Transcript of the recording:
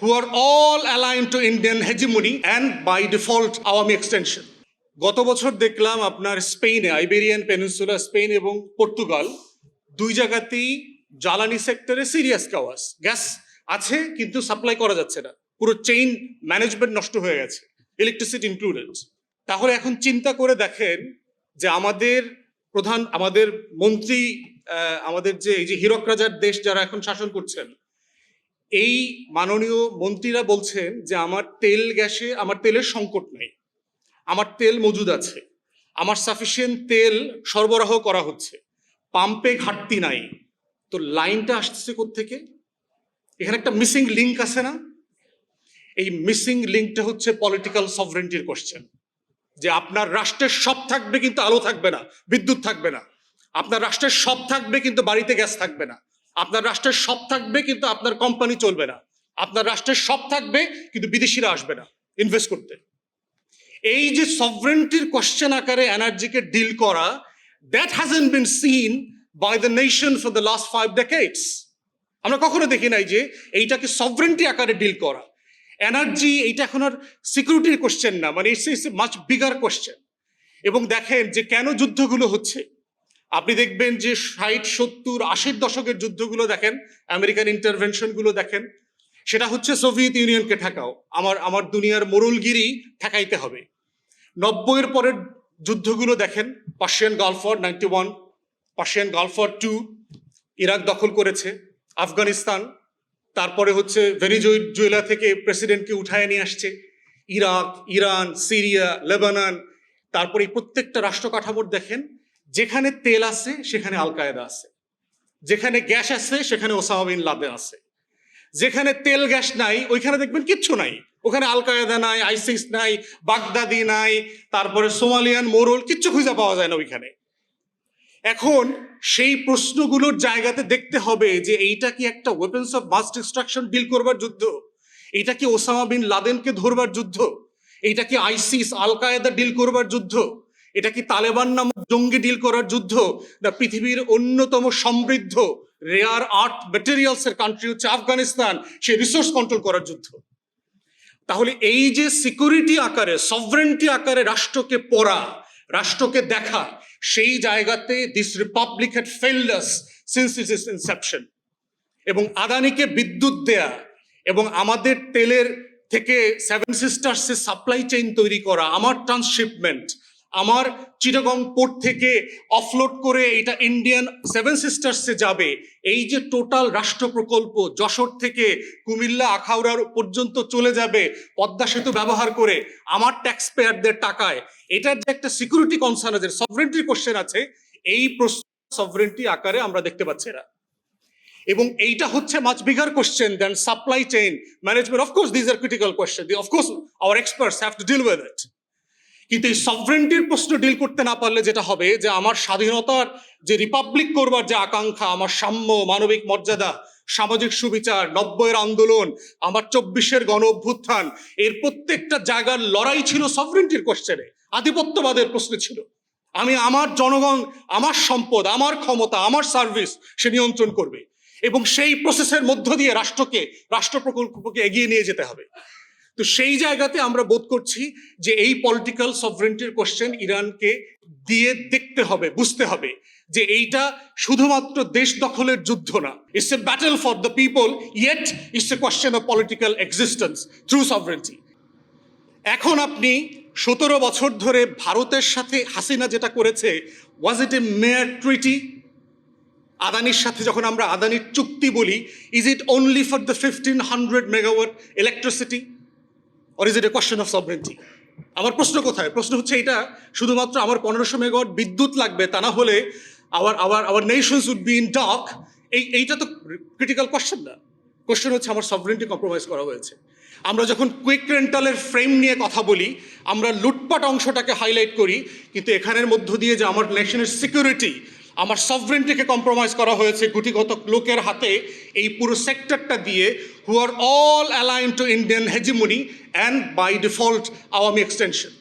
who are all aligned to Indian hegemony and by default Awami extension. গত বছর দেখলাম আপনার স্পেনে, আইবেরিয়ান পেনিনসুলা, স্পেন এবং পর্তুগাল দুই জায়গাতেই জ্বালানি সেক্টরে সিরিয়াস কাওয়াস। গ্যাস আছে কিন্তু সাপ্লাই করা যাচ্ছে না, পুরো চেইন ম্যানেজমেন্ট নষ্ট হয়ে গেছে, ইলেকট্রিসিটি ইনক্লুডেড। তাহলে এখন চিন্তা করে দেখেন যে আমাদের মন্ত্রী, আমাদের যে এই যে হীরক রাজার দেশ যারা এখন শাসন করছেন, এই মাননীয় মন্ত্রীরা বলছেন যে আমার তেলের সংকট নাই, আমার তেল মজুদ আছে, আমার সাফিসিয়েন্ট তেল সরবরাহ করা হচ্ছে, পাম্পে ঘাটতি নাই। তো লাইনটা আসছে কোত্থেকে? এখানে একটা মিসিং লিঙ্ক আছে না? এই মিসিং লিঙ্কটা হচ্ছে পলিটিক্যাল সভরেন্টির কোশ্চেন, যে আপনার রাষ্ট্রের সব থাকবে কিন্তু আলো থাকবে না, বিদ্যুৎ থাকবে না। আপনার রাষ্ট্রের সব থাকবে কিন্তু বাড়িতে গ্যাস থাকবে না। আপনার রাষ্ট্রের সব থাকবে কিন্তু আপনার কোম্পানি চলবে না। আপনার রাষ্ট্রের সব থাকবে কিন্তু বিদেশিরা আসবে না ইনভেস্ট করতে। এই যে সভরেন্টির কোশ্চেন আকারে এনার্জিকে ডিল করা, that hasn't been seen by the nation for the last 5 decades। আমরা কখনো দেখি নাই যে এইটাকে সভরেন্টি আকারে ডিল করা। এনার্জি এইটা এখন আর সিকিউরিটির কোশ্চেন না, মানে ইটস মাচ বিগার কোশ্চেন। এবং দেখেন যে কেন যুদ্ধগুলো হচ্ছে, আপনি দেখবেন যে 60, 70, 80 দশকের যুদ্ধগুলো দেখেন, আমেরিকান ইন্টারভেনশনগুলো দেখেন, সেটা হচ্ছে সোভিয়েত ইউনিয়নকে ঠেকাও, আমার দুনিয়ার মোরলগিরি ঠেকাইতে হবে। 90-এর পরের যুদ্ধগুলো দেখেন, Persian Gulf war 91, Persian Gulf war 2, Iraq দখল করেছে, আফগানিস্তান, তারপরে হচ্ছে ভেনিজুয়েলা থেকে প্রেসিডেন্টকে উঠায় নিয়ে আসছে, ইরাক, ইরান, সিরিয়া, লেবানন। তারপরে প্রত্যেকটা রাষ্ট্র কাঠামোর দেখেন, যেখানে তেল আছে সেখানে আল কায়েদা আছে, যেখানে গ্যাস আছে সেখানে ওসামা বিন লাদেন আছে, যেখানে তেল গ্যাস নাই ওইখানে দেখবেন কিচ্ছু নাই, ওখানে আল কায়েদা নাই, আইসিস নাই, বাগদাদি নাই, তারপরে সোমালিয়ান মোরল, কিচ্ছু খুঁজে পাওয়া যায় না ওইখানে। এখন সেই প্রশ্নগুলোর জায়গাতে দেখতে হবে যে এইটা কি একটা weapons of mass destruction deal করবার যুদ্ধ? এইটা কি ওসামা বিন লাদেনকে ধরবার যুদ্ধ? এইটা কি আইসিস, আল কায়েদা ডিল করবার যুদ্ধ? এটা কি তালেবান নামক জঙ্গি ডিল করার যুদ্ধ? না পৃথিবীর অন্যতম সমৃদ্ধ রেয়ার আর্থ ম্যাটেরিয়ালস এর কান্ট্রি হচ্ছে আফগানিস্তান, সে রিসোর্স কন্ট্রোল করার যুদ্ধ? তাহলে এই যে সিকিউরিটি আকারে, সভরেন্টি আকারে রাষ্ট্রকে পড়া, রাষ্ট্রকে দেখা, সেই জায়গাতে this Republic had failed us since it's Inception. এবং আদানিকে বিদ্যুৎ দেয়া এবং আমাদের তেলের থেকে 7 সিস্টার্সের সাপ্লাই চেইন তৈরি করা, আমার ট্রান্সশিপমেন্ট, আমার চিটাগং পোর্ট থেকে অফলোড করে এটা ইন্ডিয়ান 7 সিস্টার্সে যাবে, এই যে টোটাল রাষ্ট্র প্রকল্প যশোর থেকে কুমিল্লা আখাউড়া পর্যন্ত চলে যাবে পদ্মা সেতু ব্যবহার করে আমার ট্যাক্স পেয়ারদের টাকায়, এটার যে একটা সিকিউরিটি কনসার্ন আছে, সভরেন্টির কোশ্চেন আছে, এই প্রশ্ন সভরেন্টি আকারে আমরা দেখতে পাচ্ছি না। এবং এইটা হচ্ছে much bigger question than supply chain management. Of course this are critical question, of course our experts have to deal with it. কিন্তু এই সভরেন্টির প্রশ্ন ডিল করতে না পারলে যেটা হবে যে আমার স্বাধীনতার যে রিপাবলিক করবার যে আকাঙ্ক্ষা, আমার সাম্য, মানবিক মর্যাদা, সামাজিক সুবিচার, 90-এর আন্দোলন, আমার 24-এর গণ অভ্যুত্থান, এর প্রত্যেকটা জায়গার লড়াই ছিল সভরেন্টির কোশ্চেনে, আধিপত্যবাদের প্রশ্ন ছিল। আমি আমার জনগণ, আমার সম্পদ, আমার ক্ষমতা, আমার সার্ভিস সে নিয়ন্ত্রণ করবে, এবং সেই প্রসেসের মধ্য দিয়ে রাষ্ট্র প্রকল্পকে এগিয়ে নিয়ে যেতে হবে। তো সেই জায়গাতে আমরা বোধ করছি যে এই পলিটিক্যাল সভরেন্টির কোশ্চেন ইরানকে দিয়ে দেখতে হবে, বুঝতে হবে যে এইটা শুধুমাত্র দেশ দখলের যুদ্ধ না, it's a battle for the people, yet it's a question of political existence through sovereignty. এখন আপনি 17 বছর ধরে ভারতের সাথে হাসিনা যেটা করেছে, ওয়াজ ইট এ মেয়ার ট্রিটি? আদানির সাথে যখন আমরা আদানির চুক্তি বলি, is it only for the 1500 megawatt electricity, or is it a question of sovereignty? আমার প্রশ্ন কোথায়? প্রশ্ন হচ্ছে এটা শুধুমাত্র আমার 1500 মেগাওয়াট বিদ্যুৎ লাগবে, তা না হলে our nations would be in dark, এইটা তো ক্রিটিক্যাল কোশ্চেন না। কোশ্চেন হচ্ছে আমার সভরেন্টি কম্প্রোমাইজ করা হয়েছে। আমরা যখন কুইক রেন্টালের ফ্রেম নিয়ে কথা বলি, আমরা লুটপাট অংশটাকে হাইলাইট করি, কিন্তু এখানের মধ্য দিয়ে যে আমার নেশনের সিকিউরিটি, আমার সভরেন্টিকে কম্প্রোমাইজ করা হয়েছে গুটিগত লোকের হাতে, এই পুরো সেক্টরটা দিয়ে, who are all aligned to Indian hegemony and by default Awami extension.